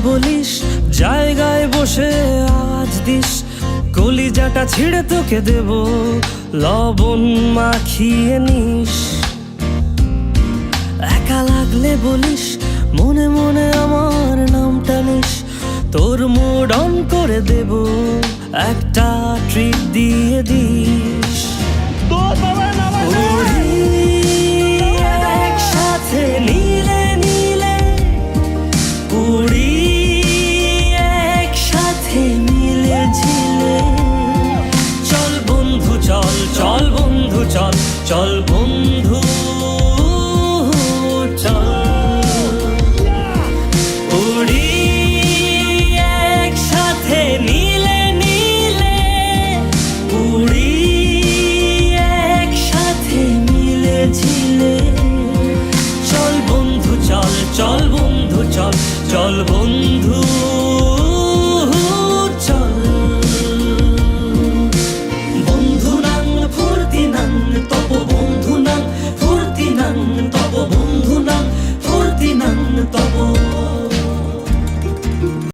বলিস, জায়গায় বসে আওয়াজ দিস, কলিজাটা ছিঁড়ে তোকে দেব, লবণ মাখিয়ে নিস। একা লাগলে বলিস, মনে মনে আমার নামটা নিস, তোর মুড অন করে দেব, একটা ট্রিট দিয়ে দিস। উড়ি একসাথে নীলে নীলে, উড়ি একসাথে মিলে ঝিলে। চল বন্ধু চল, চল বন্ধু চল, চল